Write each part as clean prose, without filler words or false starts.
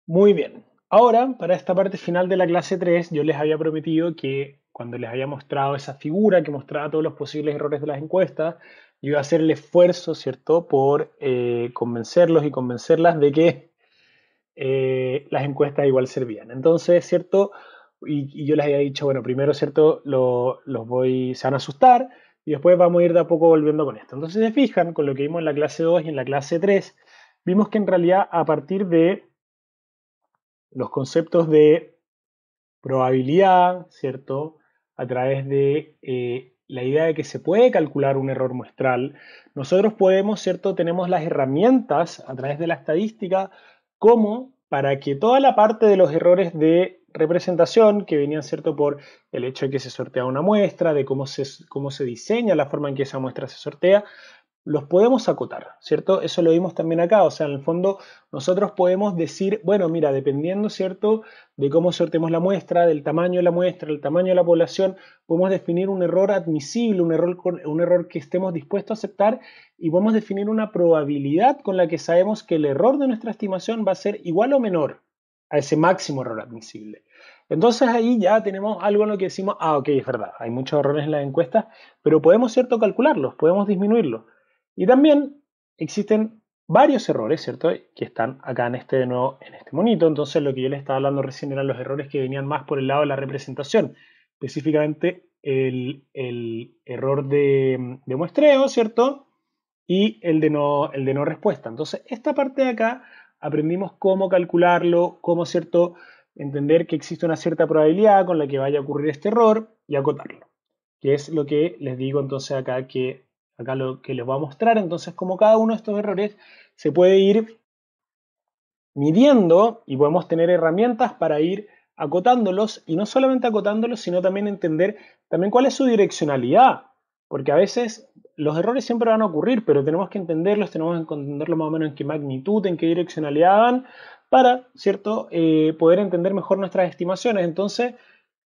Muy bien. Ahora, para esta parte final de la clase 3, yo les había prometido que cuando les había mostrado esa figura que mostraba todos los posibles errores de las encuestas, yo iba a hacer el esfuerzo, ¿cierto?, por convencerlos y convencerlas de que las encuestas igual servían. Entonces, ¿cierto? Y yo les había dicho, bueno, primero, ¿cierto? Se van a asustar y después vamos a ir de a poco volviendo con esto. Entonces, si se fijan, con lo que vimos en la clase 2 y en la clase 3, vimos que en realidad a partir de los conceptos de probabilidad, ¿cierto? A través de la idea de que se puede calcular un error muestral, nosotros podemos, ¿cierto? Tenemos las herramientas a través de la estadística como para que toda la parte de los errores de representación que venían, ¿cierto? Por el hecho de que se sortea una muestra, de cómo se diseña la forma en que esa muestra se sortea, los podemos acotar, ¿cierto? Eso lo vimos también acá, o sea, en el fondo nosotros podemos decir, bueno, mira, dependiendo, ¿cierto?, de cómo sortemos la muestra, del tamaño de la muestra, del tamaño de la población, podemos definir un error admisible, un error que estemos dispuestos a aceptar y podemos definir una probabilidad con la que sabemos que el error de nuestra estimación va a ser igual o menor a ese máximo error admisible. Entonces ahí ya tenemos algo en lo que decimos, ok, es verdad, hay muchos errores en las encuestas, pero podemos, ¿cierto?, calcularlos, podemos disminuirlos. Y también existen varios errores, ¿cierto? Que están acá en este, de nuevo, en este monito. Entonces lo que yo les estaba hablando recién eran los errores que venían más por el lado de la representación. Específicamente el error de muestreo, ¿cierto? Y el de no respuesta. Entonces esta parte de acá aprendimos cómo calcularlo, cómo, ¿cierto?, entender que existe una cierta probabilidad con la que vaya a ocurrir este error y acotarlo. Que es lo que les digo entonces acá lo que les voy a mostrar. Entonces, como cada uno de estos errores se puede ir midiendo y podemos tener herramientas para ir acotándolos y no solamente acotándolos, sino también entender también cuál es su direccionalidad, porque a veces los errores siempre van a ocurrir, pero tenemos que entenderlos, tenemos que entenderlos más o menos en qué magnitud, en qué direccionalidad van, para, ¿cierto?, poder entender mejor nuestras estimaciones. Entonces,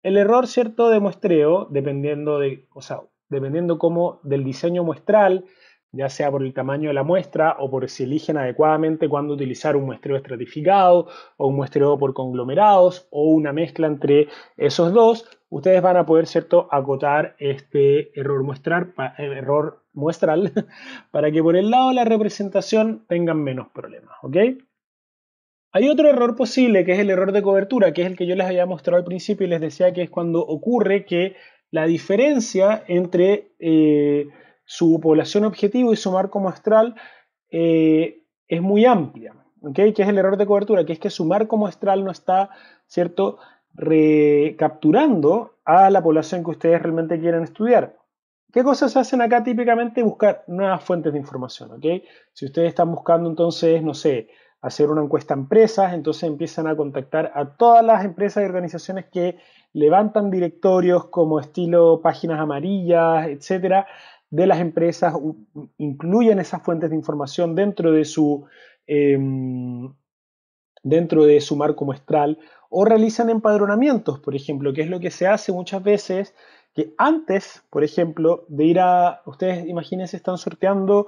el error, ¿cierto?, de muestreo, dependiendo cómo del diseño muestral, ya sea por el tamaño de la muestra o por si eligen adecuadamente cuándo utilizar un muestreo estratificado o un muestreo por conglomerados o una mezcla entre esos dos, ustedes van a poder, ¿cierto?, acotar este error muestral para que por el lado de la representación tengan menos problemas, ¿ok? Hay otro error posible que es el error de cobertura, que es el que yo les había mostrado al principio y les decía que es cuando ocurre que la diferencia entre su población objetivo y su marco muestral es muy amplia, ¿ok? Que es el error de cobertura, que es que su marco muestral no está, ¿cierto?, recapturando a la población que ustedes realmente quieren estudiar. ¿Qué cosas se hacen acá típicamente? Buscar nuevas fuentes de información, ¿ok? Si ustedes están buscando entonces, no sé, hacer una encuesta a empresas, entonces empiezan a contactar a todas las empresas y organizaciones que levantan directorios como estilo páginas amarillas, etcétera, de las empresas, incluyen esas fuentes de información dentro de su marco muestral o realizan empadronamientos, por ejemplo, que es lo que se hace muchas veces, que antes, por ejemplo, de ir ustedes imagínense, están sorteando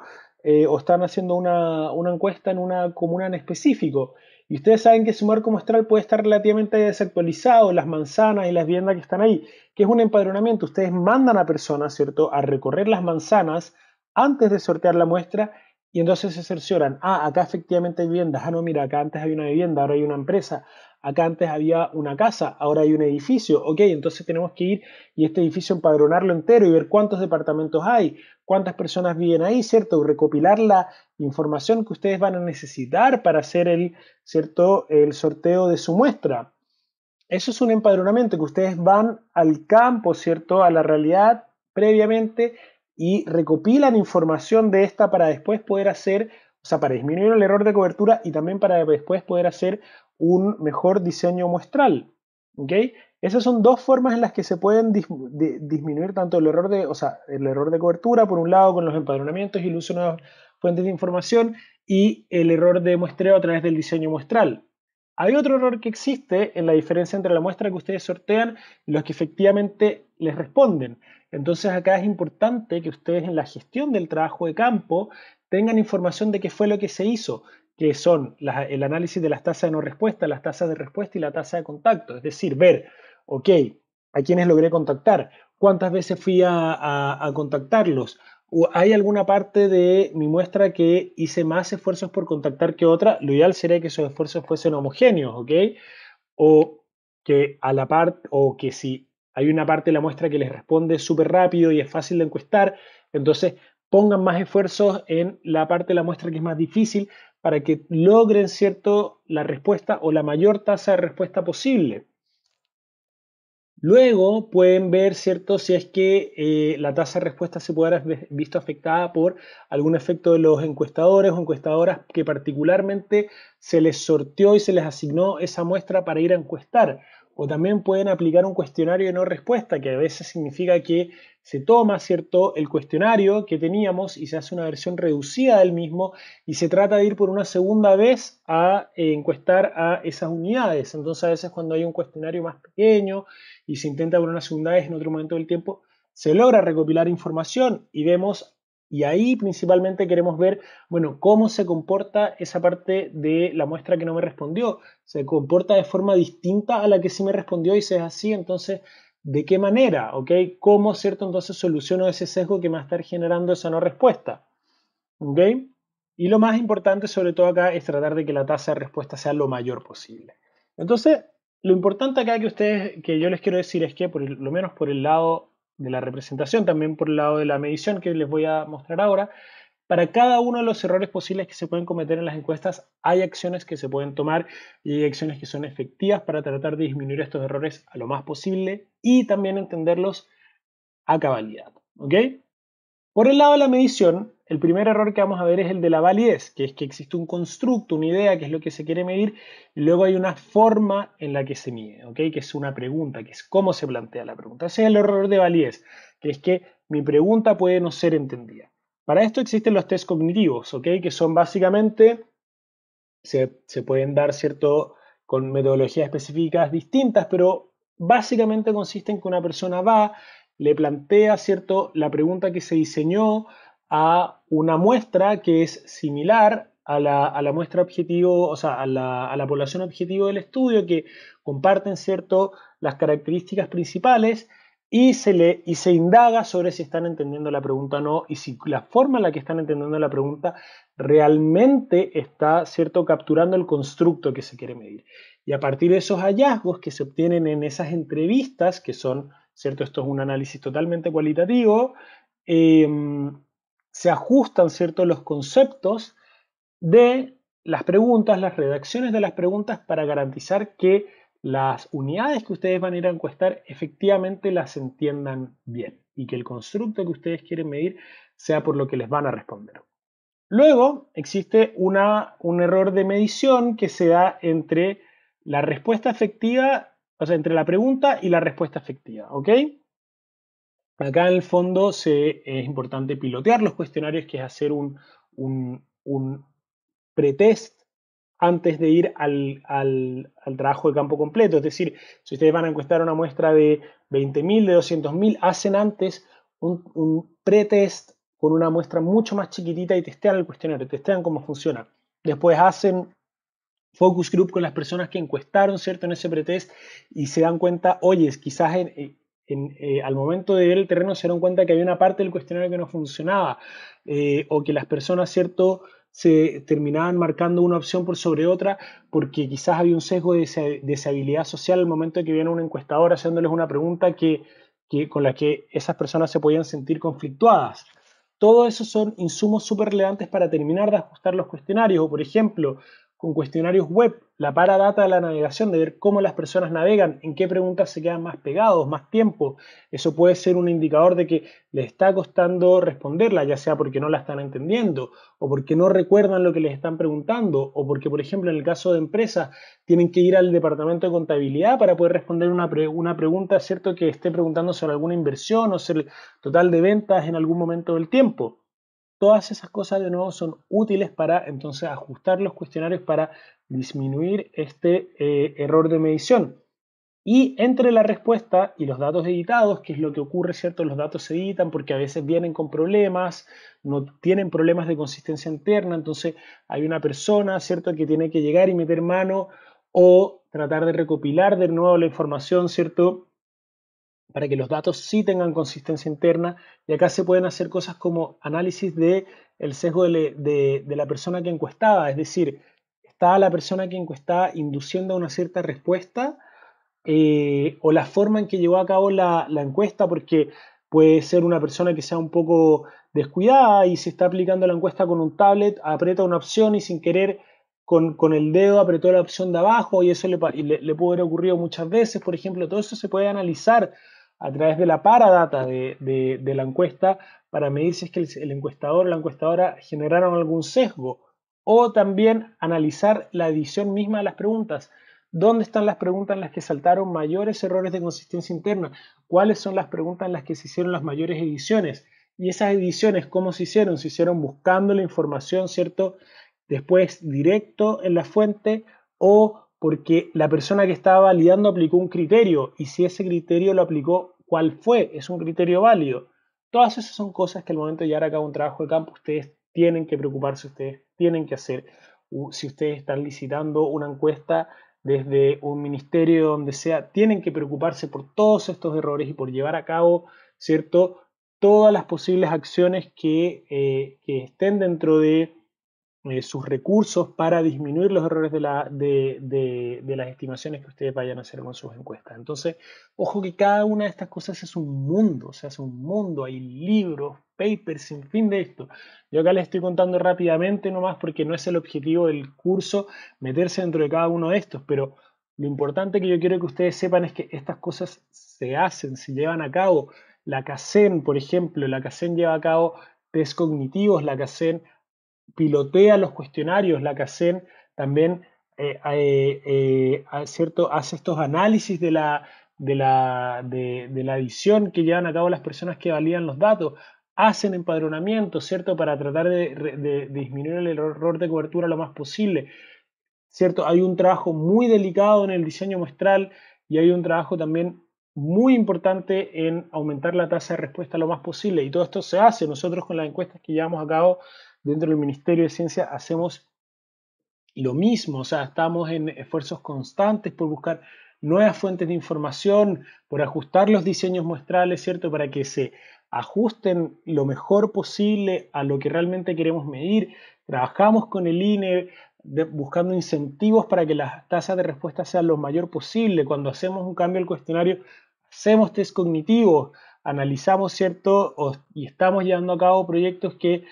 o están haciendo una encuesta en una comuna en específico, y ustedes saben que su marco muestral puede estar relativamente desactualizado, las manzanas y las viviendas que están ahí, que es un empadronamiento. Ustedes mandan a personas, ¿cierto?, a recorrer las manzanas antes de sortear la muestra y entonces se cercioran, acá efectivamente hay viviendas, no, mira, acá antes había una vivienda, ahora hay una empresa, acá antes había una casa, ahora hay un edificio, ok, entonces tenemos que ir y este edificio empadronarlo entero y ver cuántos departamentos hay, cuántas personas viven ahí, ¿cierto? Y recopilar la información que ustedes van a necesitar para hacer ¿cierto?, el sorteo de su muestra. Eso es un empadronamiento, que ustedes van al campo, ¿cierto?, a la realidad previamente y recopilan información de esta para después poder hacer, o sea, para disminuir el error de cobertura y también para después poder hacer un mejor diseño muestral. ¿Ok? Esas son dos formas en las que se pueden disminuir tanto el error de cobertura, por un lado, con los empadronamientos y el uso de nuevas fuentes de información, y el error de muestreo a través del diseño muestral. Hay otro error que existe en la diferencia entre la muestra que ustedes sortean y los que efectivamente les responden. Entonces acá es importante que ustedes en la gestión del trabajo de campo tengan información de qué fue lo que se hizo, que son el análisis de las tasas de no respuesta, las tasas de respuesta y la tasa de contacto. Es decir, ver, ok, a quiénes logré contactar, cuántas veces fui a contactarlos, o hay alguna parte de mi muestra que hice más esfuerzos por contactar que otra. Lo ideal sería que esos esfuerzos fuesen homogéneos, ¿ok? O que a la parte, o que si hay una parte de la muestra que les responde súper rápido y es fácil de encuestar, entonces pongan más esfuerzos en la parte de la muestra que es más difícil para que logren, ¿cierto?, la respuesta o la mayor tasa de respuesta posible. Luego pueden ver, ¿cierto?, si es que la tasa de respuesta se puede haber visto afectada por algún efecto de los encuestadores o encuestadoras que particularmente se les sorteó y se les asignó esa muestra para ir a encuestar. O también pueden aplicar un cuestionario de no respuesta, que a veces significa que se toma, ¿cierto?, el cuestionario que teníamos y se hace una versión reducida del mismo y se trata de ir por una segunda vez a encuestar a esas unidades. Entonces a veces cuando hay un cuestionario más pequeño y se intenta por una segunda vez en otro momento del tiempo, se logra recopilar información y vemos, y ahí principalmente queremos ver, bueno, cómo se comporta esa parte de la muestra que no me respondió. Se comporta de forma distinta a la que sí me respondió y si es así, entonces, ¿de qué manera? ¿Ok? ¿Cómo, cierto? Entonces soluciono ese sesgo que me va a estar generando esa no respuesta. ¿Ok? Y lo más importante sobre todo acá es tratar de que la tasa de respuesta sea lo mayor posible. Entonces, lo importante acá que yo les quiero decir es que por lo menos por el lado de la representación, también por el lado de la medición que les voy a mostrar ahora, para cada uno de los errores posibles que se pueden cometer en las encuestas, hay acciones que se pueden tomar y hay acciones que son efectivas para tratar de disminuir estos errores a lo más posible y también entenderlos a cabalidad. ¿Ok? Por el lado de la medición, el primer error que vamos a ver es el de la validez, que es que existe un constructo, una idea, que es lo que se quiere medir, y luego hay una forma en la que se mide, ¿ok? Que es una pregunta, que es cómo se plantea la pregunta. Ese es el error de validez, que es que mi pregunta puede no ser entendida. Para esto existen los test cognitivos, ¿ok? Que son básicamente, se pueden dar, ¿cierto?, con metodologías específicas distintas, pero básicamente consiste en que una persona va, le plantea, ¿cierto?, la pregunta que se diseñó a una muestra que es similar a la muestra objetivo, o sea, a la población objetivo del estudio, que comparten, ¿cierto?, las características principales y se indaga sobre si están entendiendo la pregunta o no y si la forma en la que están entendiendo la pregunta realmente está, ¿cierto?, capturando el constructo que se quiere medir. Y a partir de esos hallazgos que se obtienen en esas entrevistas, que son, ¿cierto?, esto es un análisis totalmente cualitativo, se ajustan, ¿cierto?, los conceptos de las preguntas, las redacciones de las preguntas para garantizar que las unidades que ustedes van a ir a encuestar efectivamente las entiendan bien y que el constructo que ustedes quieren medir sea por lo que les van a responder. Luego existe un error de medición que se da entre la respuesta efectiva, o sea, entre la pregunta y la respuesta efectiva, ¿ok? Acá en el fondo es importante pilotear los cuestionarios, que es hacer un pretest antes de ir al trabajo de campo completo. Es decir, si ustedes van a encuestar una muestra de 20.000, de 200.000, hacen antes un pretest con una muestra mucho más chiquitita y testean el cuestionario, testean cómo funciona. Después hacen focus group con las personas que encuestaron, ¿cierto?, en ese pretest y se dan cuenta, oye, quizás al momento de ver el terreno se dieron cuenta que había una parte del cuestionario que no funcionaba o que las personas, ¿cierto?, se terminaban marcando una opción por sobre otra porque quizás había un sesgo de deshabilidad social al momento de que viene un encuestador haciéndoles una pregunta con la que esas personas se podían sentir conflictuadas. Todo eso son insumos súper relevantes para terminar de ajustar los cuestionarios. O, por ejemplo, con cuestionarios web, la paradata de la navegación, de ver cómo las personas navegan, en qué preguntas se quedan más pegados, más tiempo. Eso puede ser un indicador de que les está costando responderla, ya sea porque no la están entendiendo, o porque no recuerdan lo que les están preguntando, o porque, por ejemplo, en el caso de empresas, tienen que ir al departamento de contabilidad para poder responder una pregunta, ¿cierto?, que esté preguntando sobre alguna inversión o sobre el total de ventas en algún momento del tiempo. Todas esas cosas de nuevo son útiles para entonces ajustar los cuestionarios para disminuir este error de medición. Y entre la respuesta y los datos editados, que es lo que ocurre, ¿cierto? Los datos se editan porque a veces vienen con problemas, no tienen problemas de consistencia interna, entonces hay una persona, ¿cierto?, que tiene que llegar y meter mano o tratar de recopilar de nuevo la información, ¿cierto?, para que los datos sí tengan consistencia interna. Y acá se pueden hacer cosas como análisis de el sesgo de la persona que encuestaba, es decir, ¿está la persona que encuestaba induciendo a una cierta respuesta o la forma en que llevó a cabo la encuesta? Porque puede ser una persona que sea un poco descuidada y se está aplicando la encuesta con un tablet, aprieta una opción y sin querer con el dedo apretó la opción de abajo y eso le puede haber ocurrido muchas veces, por ejemplo. Todo eso se puede analizar a través de la paradata de la encuesta para medir si es que el encuestador o la encuestadora generaron algún sesgo, o también analizar la edición misma de las preguntas. ¿Dónde están las preguntas en las que saltaron mayores errores de consistencia interna? ¿Cuáles son las preguntas en las que se hicieron las mayores ediciones? Y esas ediciones, ¿cómo se hicieron? Se hicieron buscando la información, ¿cierto? Después directo en la fuente, o porque la persona que estaba validando aplicó un criterio, y si ese criterio lo aplicó, ¿cuál fue? ¿Es un criterio válido? Todas esas son cosas que al momento de llevar a cabo un trabajo de campo ustedes tienen que preocuparse, ustedes tienen que hacer. Si ustedes están licitando una encuesta desde un ministerio donde sea, tienen que preocuparse por todos estos errores y por llevar a cabo, ¿cierto?, todas las posibles acciones que estén dentro de sus recursos para disminuir los errores de las estimaciones que ustedes vayan a hacer con sus encuestas. Entonces, ojo que cada una de estas cosas es un mundo, o sea, es un mundo, hay libros, papers, sin fin de esto. Yo acá les estoy contando rápidamente nomás porque no es el objetivo del curso meterse dentro de cada uno de estos, pero lo importante que yo quiero que ustedes sepan es que estas cosas se hacen, se llevan a cabo. La CACEN, por ejemplo, la CACEN lleva a cabo test cognitivos, la CACEN pilotea los cuestionarios, la CACEN también ¿cierto?, hace estos análisis de la edición que llevan a cabo las personas que validan los datos, hacen empadronamiento, ¿cierto?, para tratar de disminuir el error de cobertura lo más posible, ¿cierto? Hay un trabajo muy delicado en el diseño muestral y hay un trabajo también muy importante en aumentar la tasa de respuesta lo más posible. Y todo esto se hace. Nosotros con las encuestas que llevamos a cabo dentro del Ministerio de Ciencia hacemos lo mismo, o sea, estamos en esfuerzos constantes por buscar nuevas fuentes de información, por ajustar los diseños muestrales, ¿cierto? Para que se ajusten lo mejor posible a lo que realmente queremos medir. Trabajamos con el INE buscando incentivos para que las tasas de respuesta sean lo mayor posible. Cuando hacemos un cambio al cuestionario, hacemos test cognitivos, analizamos, ¿cierto? Y estamos llevando a cabo proyectos que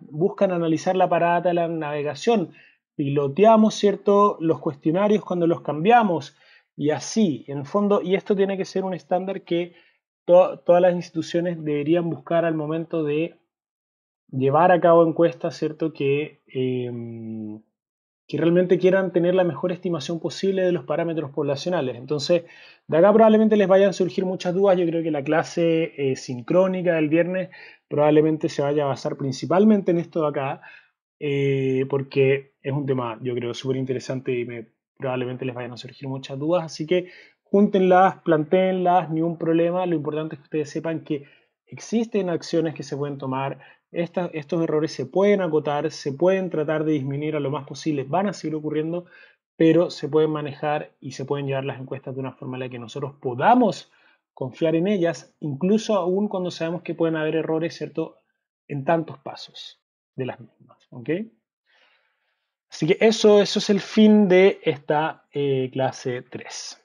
buscan analizar la parada de la navegación, piloteamos, ¿cierto?, los cuestionarios cuando los cambiamos y así, en el fondo, y esto tiene que ser un estándar que todas las instituciones deberían buscar al momento de llevar a cabo encuestas, ¿cierto?, que realmente quieran tener la mejor estimación posible de los parámetros poblacionales. Entonces, de acá probablemente les vayan a surgir muchas dudas. Yo creo que la clase sincrónica del viernes probablemente se vaya a basar principalmente en esto de acá, porque es un tema, yo creo, súper interesante y probablemente les vayan a surgir muchas dudas. Así que júntenlas, plantéenlas, ni un problema. Lo importante es que ustedes sepan que existen acciones que se pueden tomar. Estos errores se pueden acotar, se pueden tratar de disminuir a lo más posible, van a seguir ocurriendo, pero se pueden manejar y se pueden llevar las encuestas de una forma en la que nosotros podamos confiar en ellas, incluso aún cuando sabemos que pueden haber errores, ¿cierto?, en tantos pasos de las mismas, ¿ok? Así que eso es el fin de esta clase 3.